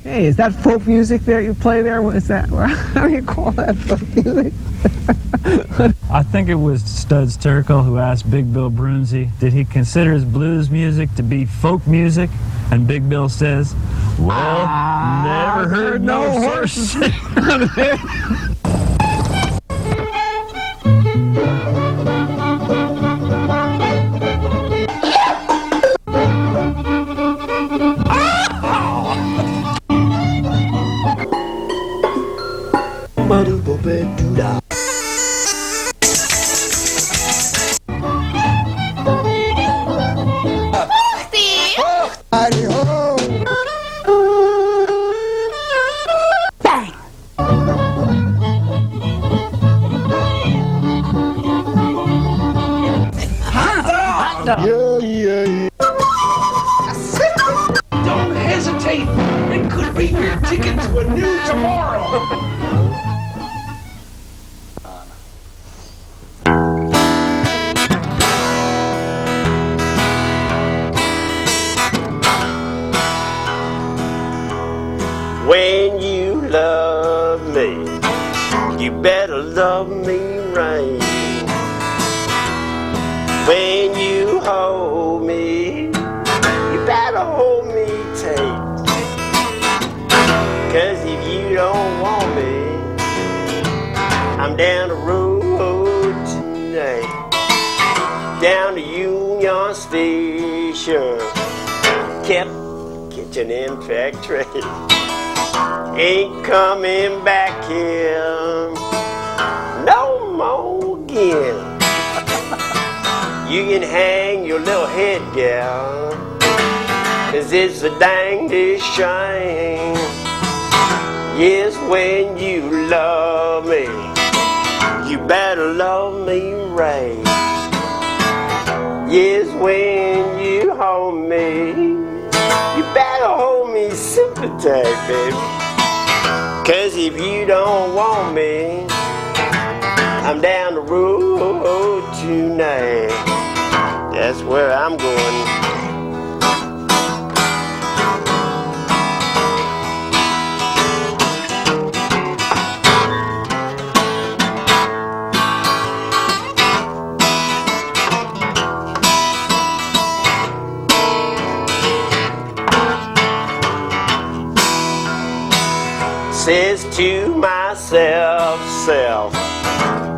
Hey, is that folk music there you play there? What is that? How do you call that folk music? I think it was Studs Terkel who asked Big Bill Broomsey, did he consider his blues music to be folk music? And Big Bill says, well, never heard no horse. Don't hesitate. It could be your ticket to a new tomorrow. When you love me, you better love me right. When you hold me, you better hold me tight. 'Cause if you don't want me, I'm down the road tonight. Down to Union Station, kept catching Amtrak train. Ain't coming back here no more again. You can hang your little head, gal, 'cause it's a dangest shame. Yes, when you love me, you better love me right. Yes, when you hold me, you better hold me super tight, baby. 'Cause if you don't want me, I'm down the road tonight. That's where I'm going. Says to myself,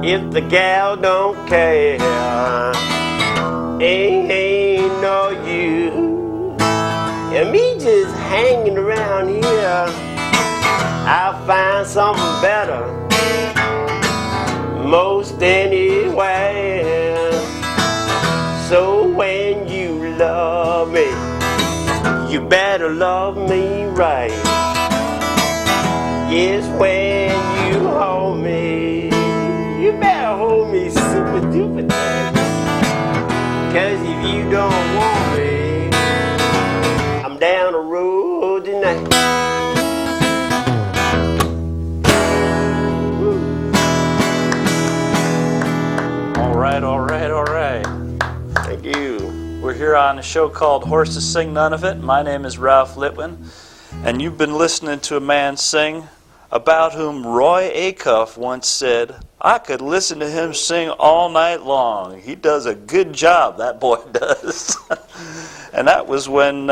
if the gal don't care, ain't no use. And me just hanging around here, I'll find something better most anywhere. So when you love me, you better love me right. Yes, when you hold me, you better hold me super duper tight. 'Cause if you don't want me, I'm down the road tonight. All right. Thank you. We're here on a show called Horses Sing None of It. My name is Ralph Litwin, and you've been listening to a man sing about whom Roy Acuff once said, I could listen to him sing all night long. He does a good job, that boy does. And that was when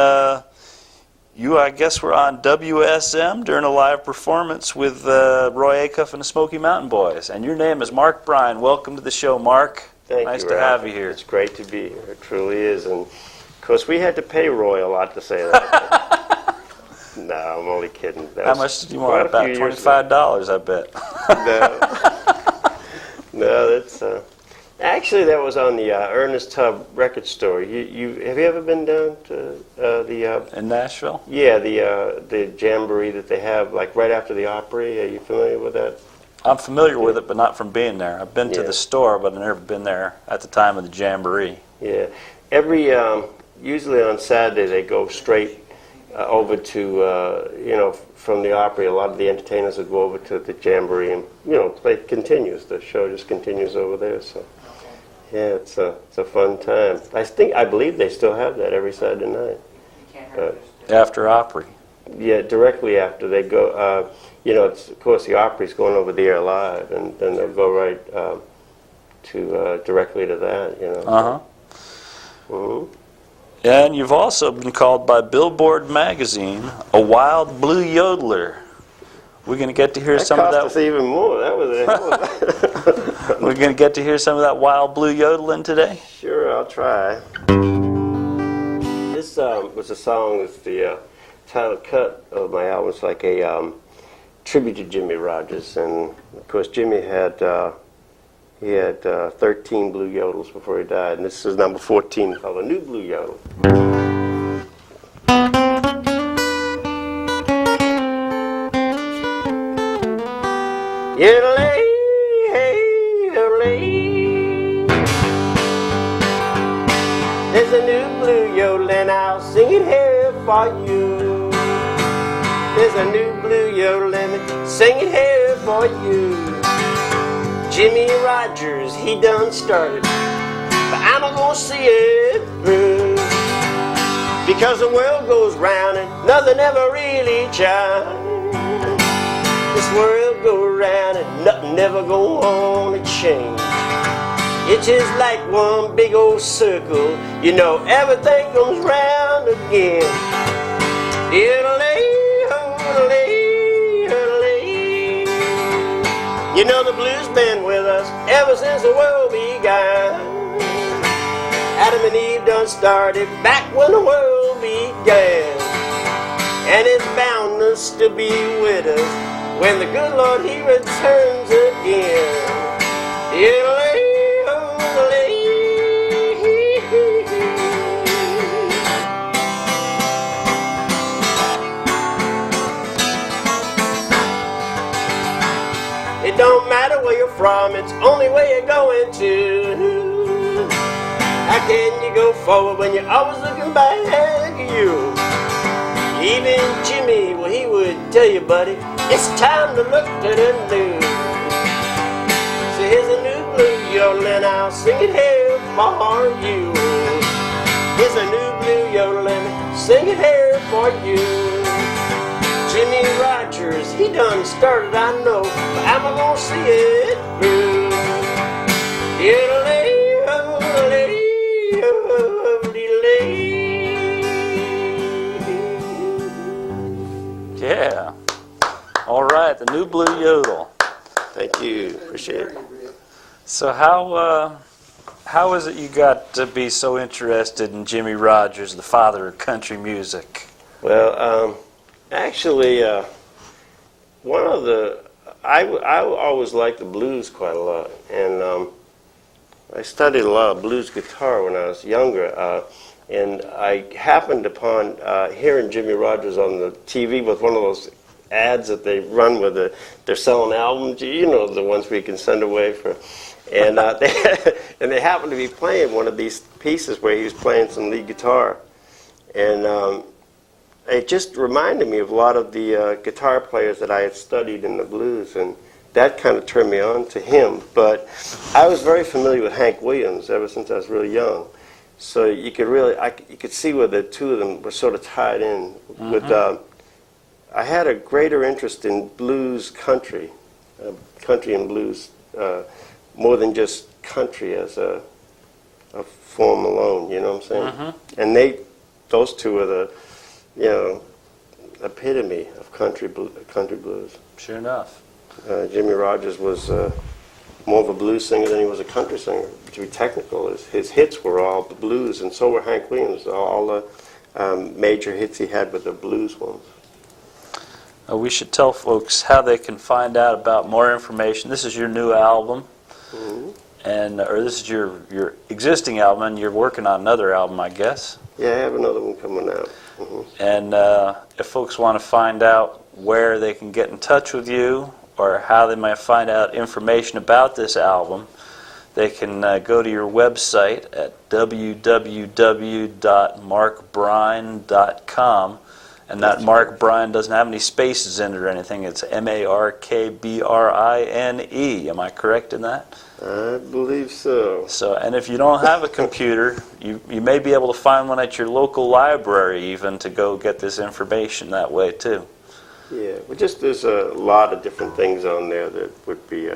you, I guess, were on WSM during a live performance with Roy Acuff and the Smoky Mountain Boys. And your name is Mark Brine. Welcome to the show, Mark. Nice to have you here. It's great to be here. It truly is. And, of course, we had to pay Roy a lot to say that. No, I'm only kidding. How much did you want? About $25, I bet. No, that's actually that was on the Ernest Tubb record store. Have you ever been down to the in Nashville? Yeah, the jamboree that they have like right after the Opry. Are you familiar with that? I'm familiar with it, but not from being there. I've been to the store, but I've never been there at the time of the jamboree. Yeah, every usually on Saturday they go straight over to from the Opry. A lot of the entertainers would go over to the jamboree, and it continues. The show just continues over there. So yeah, it's a fun time. I believe they still have that every Saturday night. After Opry. Yeah, directly after they go, it's, of course, the Opry's going over the air live, and then they'll go right to directly to that, Uh-huh. Mhm. And you've also been called by Billboard magazine a wild blue yodeler. We're going to get to hear some of That that. cost us even more. That was We're going to get to hear some of that wild blue yodeling today. Sure, I'll try. This was a song. It's the title cut of my album. It's like a tribute to Jimmie Rodgers, and of course Jimmy had 13 blue yodels before he died, and this is number 14 called A New Blue Yodel. Yodelay, hey, yodelay. There's a new blue yodel and I'll sing it here for you. There's a new blue yodel and I'll sing it here for you. Jimmie Rodgers, he done started, but I'm gonna see it through. Because the world goes round and nothing ever really chimes. This world go round and nothing ever go on to change. It's just like one big old circle, everything goes round again. The blues been with us ever since the world began. Adam and Eve done started back when the world began. And it's bound us to be with us when the good Lord, he returns again. It don't matter where you're from, it's only where you're going to. How can you go forward when you're always looking back at you? Even Jimmy, well, he would tell you, buddy, it's time to look to the new. So here's a new blue yodel and I'll sing it here for you. Here's a new blue yodel and I'll sing it here for you. Jimmie Rodgers, he done started, I know, but I'm gonna see it through. Yeah. All right, the new blue yodel. Thank you. Appreciate it. So how is it you got to be so interested in Jimmie Rodgers, the father of country music? Well, actually, one of the I always liked the blues quite a lot, and I studied a lot of blues guitar when I was younger. And I happened upon hearing Jimmie Rodgers on the TV with one of those ads that they run with they're selling albums, the ones we can send away for. And they happened to be playing one of these pieces where he was playing some lead guitar. And it just reminded me of a lot of the guitar players that I had studied in the blues, and that kind of turned me on to him. But I was very familiar with Hank Williams ever since I was really young. So you could you could see where the two of them were sort of tied in. Mm-hmm. With, I had a greater interest in blues country and blues, more than just country as a form alone. You know what I'm saying? Mm-hmm. And those two are the, epitome of country blues. Sure enough. Jimmie Rodgers was more of a blues singer than he was a country singer. To be technical, his hits were all the blues, and so were Hank Williams. All the major hits he had were the blues ones. We should tell folks how they can find out about more information. This is your new album, mm-hmm. Or this is your existing album, and you're working on another album, I guess. Yeah, I have another one coming out. Mm-hmm. And if folks want to find out where they can get in touch with you, or how they might find out information about this album, they can go to your website at www.markbrine.com. And that Mark Brine doesn't have any spaces in it or anything. It's MarkBrine. Am I correct in that? I believe so. So, and if you don't have a computer, you may be able to find one at your local library even to go get this information that way too. Yeah, but just there's a lot of different things on there that would be,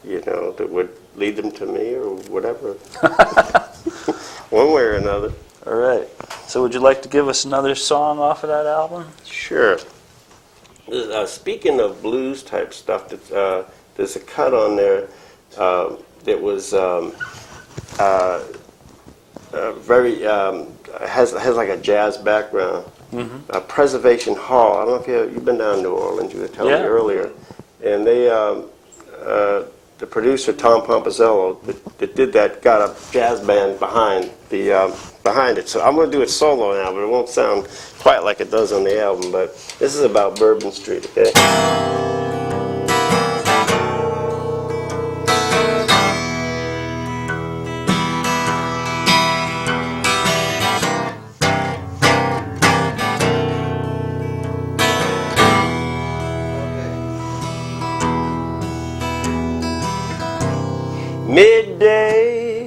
that would lead them to me or whatever. One way or another. All right. So would you like to give us another song off of that album? Sure. Speaking of blues type stuff, there's a cut on there that was very has like a jazz background. Mm-hmm. Preservation Hall. I don't know if you've been down to New Orleans. You were telling me earlier, and they the producer Tom Pomposello that did that got a jazz band behind it. So I'm going to do it solo now, but it won't sound quite like it does on the album. But this is about Bourbon Street, okay? Midday,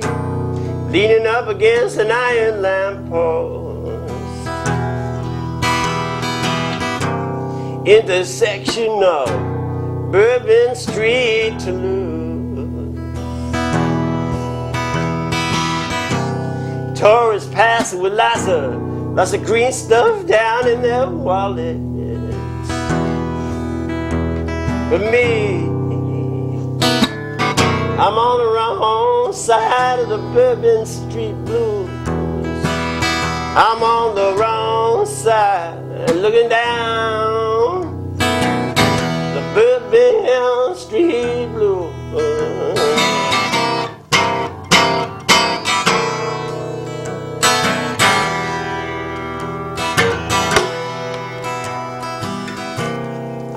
leaning up against an iron lamppost, intersection of Bourbon Street to lose. Tourists passing with lots of green stuff down in their wallets. For me, I'm on the wrong side of the Bourbon Street blues. I'm on the wrong side, looking down the Bourbon Street blues.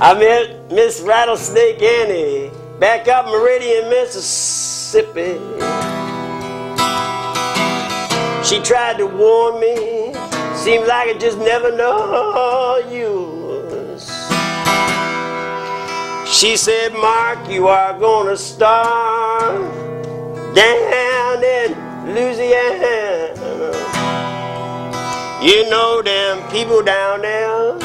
I met Miss Rattlesnake Annie back up Meridian, Mississippi. She tried to warn me, seemed like it just never no use. She said, Mark, you are gonna starve down in Louisiana. You know them people down there,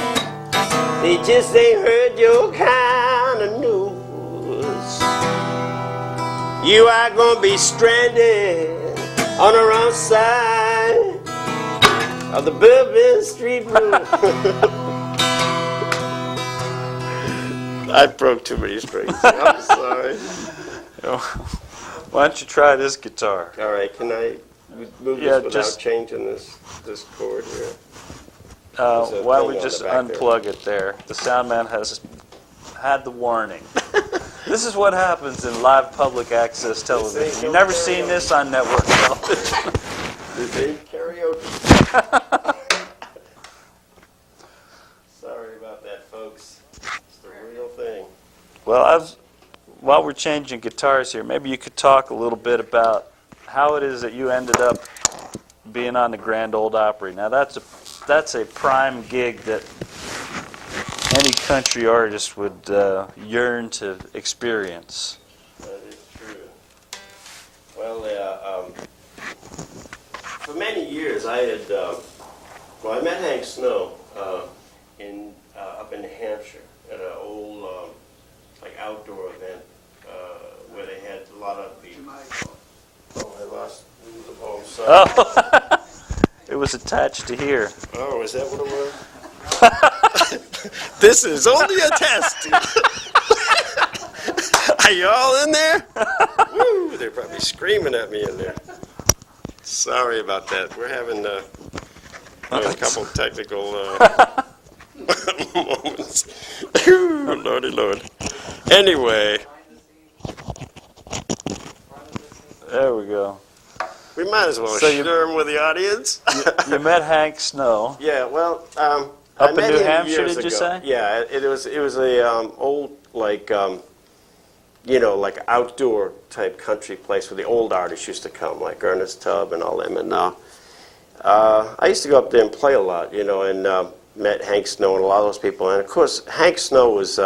they just ain't heard your kind of news. You are gonna be stranded on the wrong side of the Bourbon Street blues. I broke too many strings. I'm sorry. Why don't you try this guitar? All right, can I move this without changing this chord here? Why don't we just unplug it there? The sound man has had the warning. This is what happens in live public access television. You've never seen this on network television. This ain't karaoke. Sorry about that, folks. It's the real thing. Well, while we're changing guitars here, maybe you could talk a little bit about how it is that you ended up being on the Grand Old Opry. Now, that's a prime gig that any country artist would yearn to experience. That is true. Well, for many years I had, I met Hank Snow up in New Hampshire at an old outdoor event where they had a lot of the. Oh, I lost. Oh, sorry. Oh, it was attached to here. Oh, is that what it was? This is only a test. Are you all in there? Woo, they're probably screaming at me in there. Sorry about that. We're having a couple technical moments. Ooh, Lordy Lord. Anyway. There we go. We might as well share him with the audience. You met Hank Snow. Yeah, well, Up I met in New him Hampshire, years did you ago. say? Yeah, it was a old like outdoor type country place where the old artists used to come, like Ernest Tubb and all them. And I used to go up there and play a lot, and met Hank Snow and a lot of those people. And of course, Hank Snow was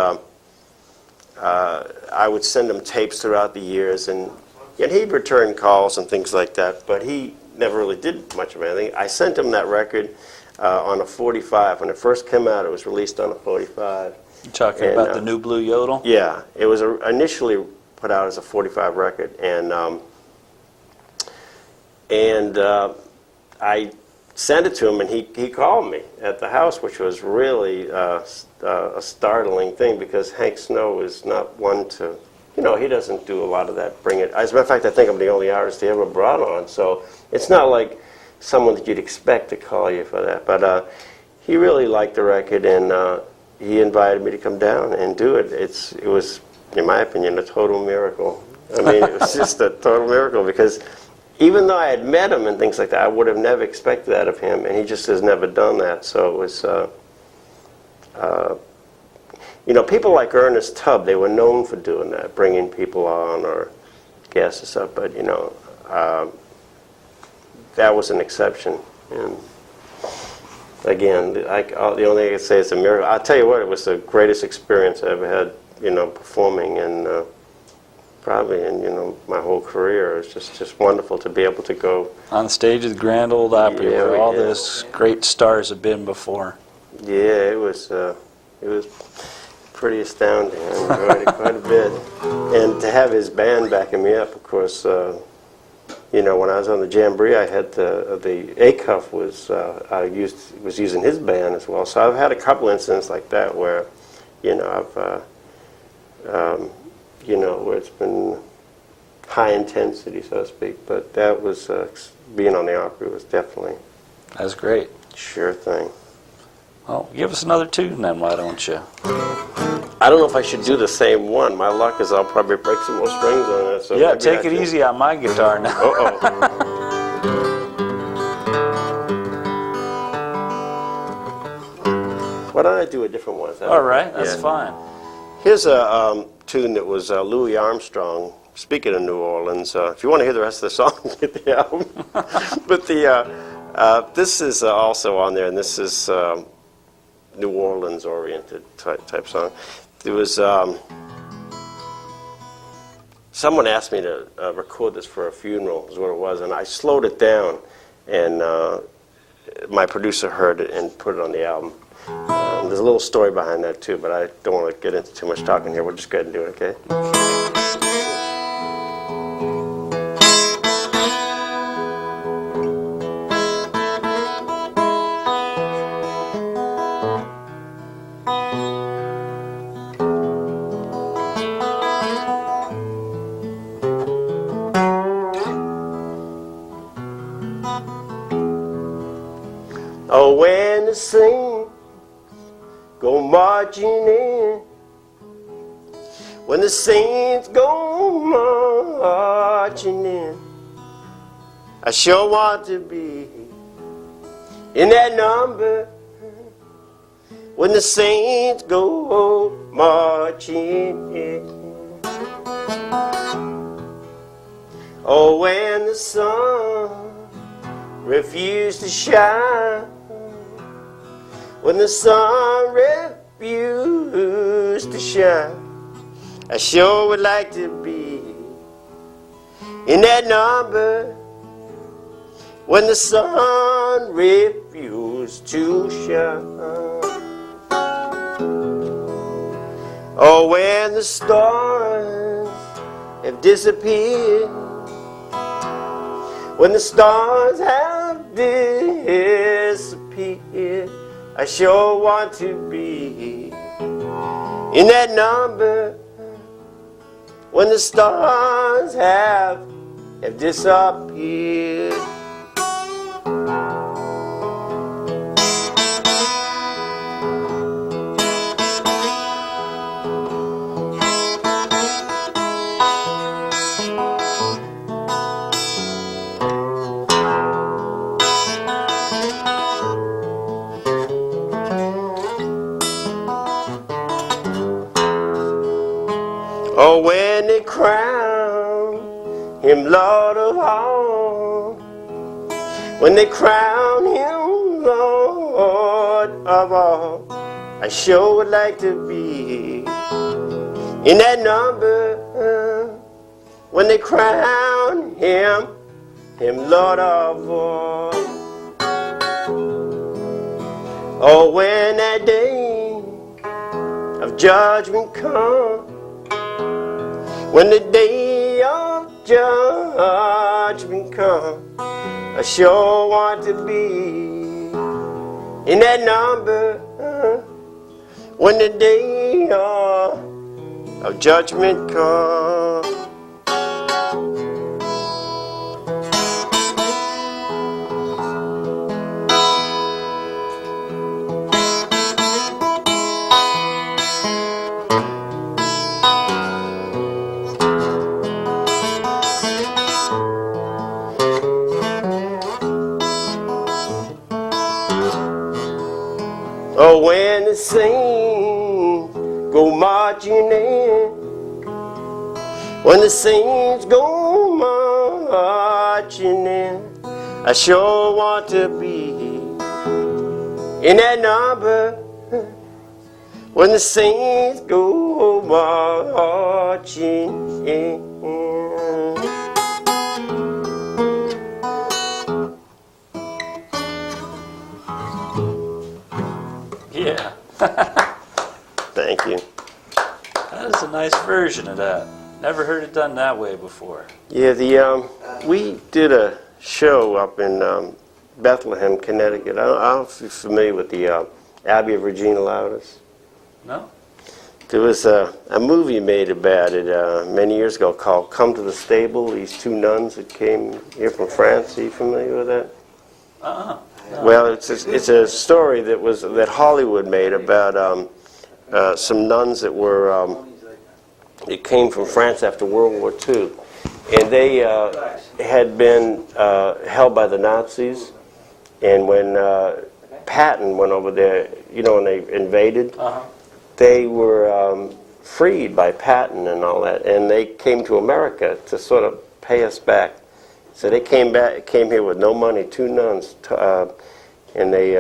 I would send him tapes throughout the years, and he'd return calls and things like that, but he never really did much of anything. I sent him that record on a 45. When it first came out, it was released on a 45. You talking about the new Blue Yodel? Yeah, it was initially put out as a 45 record, and I sent it to him, and he called me at the house, which was really a startling thing, because Hank Snow is not one to, he doesn't do a lot of that. Bring it. As a matter of fact, I think I'm the only artist he ever brought on, so it's not like someone that you'd expect to call you for that. But he really liked the record, and he invited me to come down and do it. It was, in my opinion, a total miracle. I mean, it was just a total miracle, because even though I had met him and things like that, I would have never expected that of him, and he just has never done that. So it was, people like Ernest Tubb, they were known for doing that, bringing people on or guests and stuff, but, that was an exception. And again, the only thing I can say is a miracle. I'll tell you what, it was the greatest experience I ever had, performing, and probably in my whole career. It was just wonderful to be able to go on the stage of the Grand Old Opry, where all those great stars have been before. Yeah, it was pretty astounding. I enjoyed it quite a bit, and to have his band backing me up, of course. When I was on the Jamboree, I had the A-Cuff was using his band as well. So I've had a couple incidents like that where, where it's been high intensity, so to speak. But that was, being on the Opry was definitely... That's great. Sure thing. Well, give us another tune then, why don't you? I don't know if I should do the same one. My luck is I'll probably break some more strings on it. So yeah, take it easy on my guitar now. Uh-oh. Why don't I do a different one? All right, that's fine. Here's a tune that was Louis Armstrong, speaking of New Orleans. If you want to hear the rest of the song, get the album. But this is also on there, and this is New Orleans-oriented type song. There was someone asked me to record this for a funeral, is what it was, and I slowed it down, and my producer heard it and put it on the album. There's a little story behind that too, but I don't want to get into too much talking here. We'll just go ahead and do it, okay? Oh, when the saints go marching in, when the saints go marching in, I sure want to be in that number. When the saints go marching in, oh, when the sun refused to shine, when the sun refused to shine, I sure would like to be in that number. When the sun refused to shine, oh, when the stars have disappeared, when the stars have disappeared, I sure want to be in that number. When the stars have disappeared. Oh, when they crown him Lord of all, when they crown him Lord of all, I sure would like to be in that number when they crown him Lord of all. Oh, when that day of judgment comes, when the day of judgment comes, I sure want to be in that number when the day of judgment comes. Oh, when the saints go marching in, when the saints go marching in, I sure want to be in that number when the saints go marching in. Yeah. Thank you. That is a nice version of that. Never heard it done that way before. Yeah, we did a show up in Bethlehem, Connecticut. I don't know if you're familiar with the Abbey of Regina Laudis. No? There was a movie made about it many years ago called Come to the Stable. These two nuns that came here from France. Are you familiar with that? Uh-uh. No. Well, it's a story that Hollywood made about some nuns that were that came from France after World War II, and they had been held by the Nazis. And when Patton went over there, you know, when they invaded, they were freed by Patton and all that, and they came to America to sort of pay us back. So they came here with no money, two nuns, and they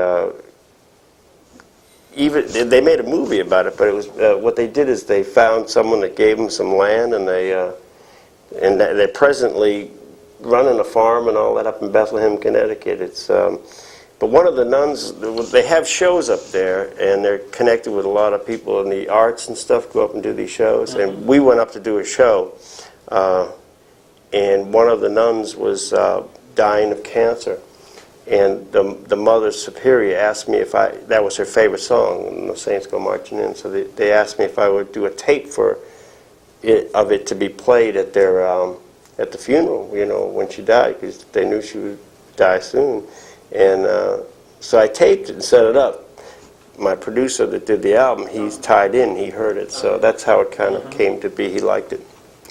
made a movie about it. But it was what they did is they found someone that gave them some land, and they're presently running a farm and all that up in Bethlehem, Connecticut. It's but one of the nuns, they have shows up there, and they're connected with a lot of people in the arts and stuff. Go up and do these shows, and we went up to do a show. And one of the nuns was dying of cancer, and the Mother Superior asked me if that was her favorite song, and the Saints Go Marching In. So they asked me if I would do a tape of it to be played at at the funeral, you know, when she died, because they knew she would die soon. And so I taped it and set it up. My producer that did the album, he's tied in, he heard it, so that's how it kind of came to be. He liked it.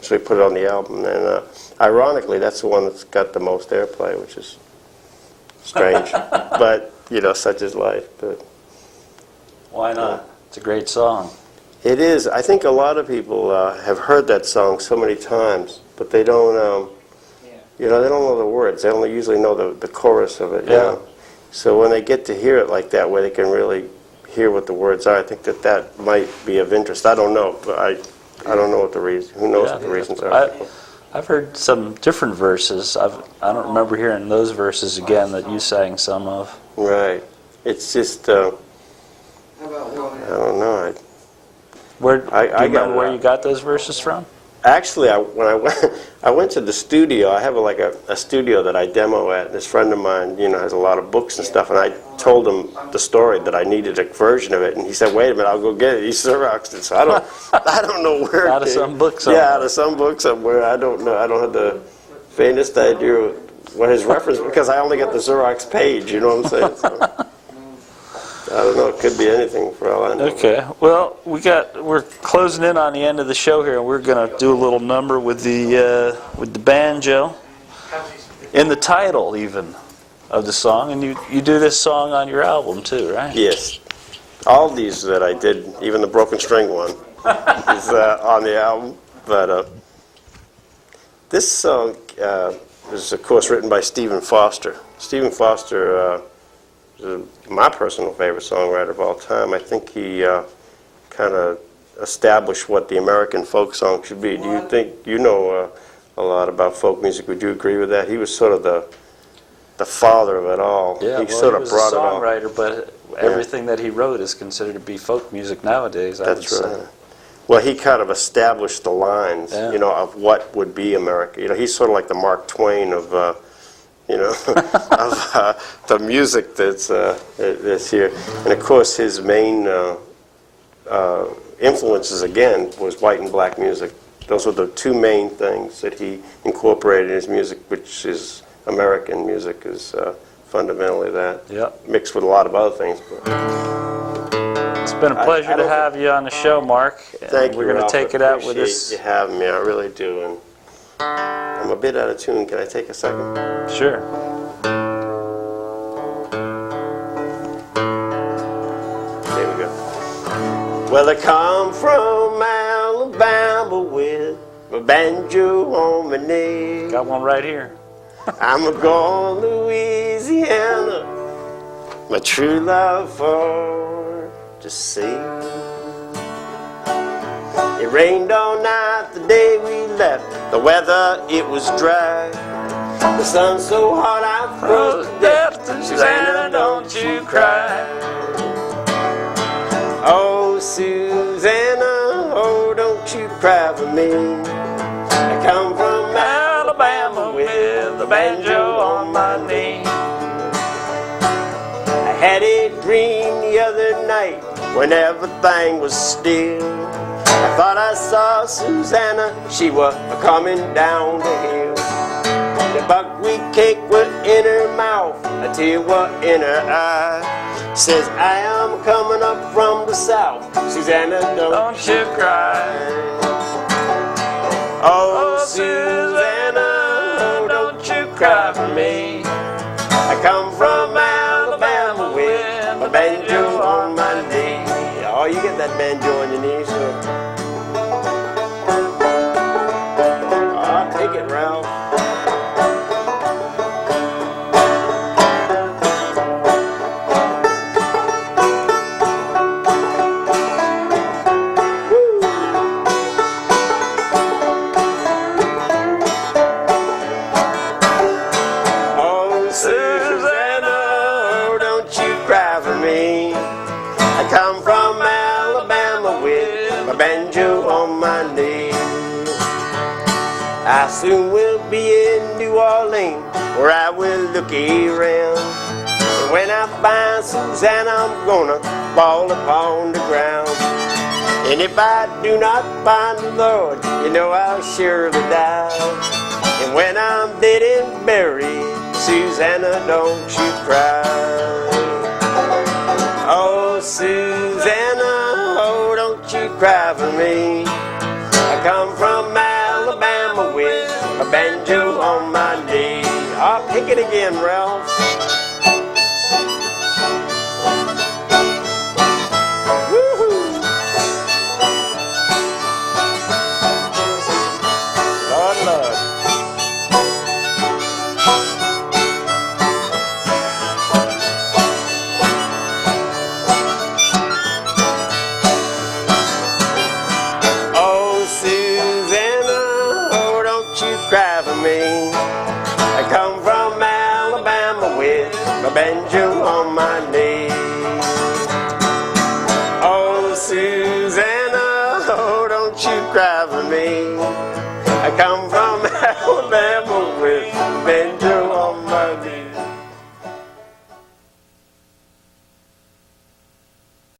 So we put it on the album, and ironically, that's the one that's got the most airplay, which is strange. But, you know, such is life. But Why not? It's a great song. it is. I think a lot of people have heard that song so many times, but they don't, you know, they don't know the words. They only usually know the chorus of it, you know? So when they get to hear it like that, where they can really hear what the words are, I think that might be of interest. I don't know, but I don't know what the reason. Who knows what the reasons are? I've heard some different verses. I don't remember hearing those verses again that you sang some of. Right. It's just, I don't know. Do you remember where you got those verses from? Actually, when I went to the studio, I have a studio that I demo at. This friend of mine, you know, has a lot of books and stuff, and I told him the story that I needed a version of it, and he said, "Wait a minute, I'll go get it." He Xeroxed it, so I don't know where. Out of some book somewhere. Yeah, out of some book somewhere. I don't know. I don't have the faintest idea what his reference, because I only got the Xerox page. You know what I'm saying? So, I don't know. It could be anything for all I know. Okay. Well, we're closing in on the end of the show here, and we're going to do a little number with the banjo in the title even of the song. And you do this song on your album too, right? Yes. All these that I did, even the broken string one, is on the album. But this song was, of course, written by Stephen Foster. Stephen Foster is my personal favorite songwriter of all time. I think he kind of established what the American folk song should be. Do you think you know a lot about folk music? Would you agree with that? He was sort of the father of it all. Yeah, he sort of was brought a it all. songwriter, but everything that he wrote is considered to be folk music nowadays. That's right. Well, he kind of established the lines, you know, of what would be America. You know, he's sort of like the Mark Twain of, you know, of the music that's here. And of course, his main influences again was white and black music. Those were the two main things that he incorporated in his music, which is American music is fundamentally that. Yep. Mixed with a lot of other things. It's been a pleasure to have you on the show, Mark. Thank you, We're going to Ralph. take it out with this. You having me, I really do. And I'm a bit out of tune. Can I take a second? Sure. There we go. Well, I come from Alabama with my banjo on my knee. Got one right here. I'm a going to Louisiana, my true love for to see. It rained all night the day we left. The weather, it was dry. The sun so hot I froze to death. Susanna, don't you cry. Oh, Susanna, oh, don't you cry for me. I come from Alabama with a banjo on my knee. I had a dream the other night when everything was still. I thought I saw Susanna, she was coming down the hill. The buckwheat cake was in her mouth, a tear was in her eye. Says, I am coming up from the south, Susanna, don't you cry. Oh, Susanna, don't you cry for me. I come from Alabama with a banjo on my knee. Oh, you get that banjo on your knee, so. Oh, take it, Ralph. Come from Alabama with my banjo on my knee. I soon will be in New Orleans, where I will look around. And when I find Susanna, I'm gonna fall upon the ground. And if I do not find the Lord, you know I'll surely die. And when I'm dead and buried, Susanna, don't you cry. Oh, Susanna, oh, don't you cry for me. I come from Alabama with a banjo on my knee. I'll pick it again, Ralph. Woo-hoo. Lord, Lord. Cry for me. I come from Alabama with my banjo on my knee. Oh, Susanna, oh, don't you cry for me. I come from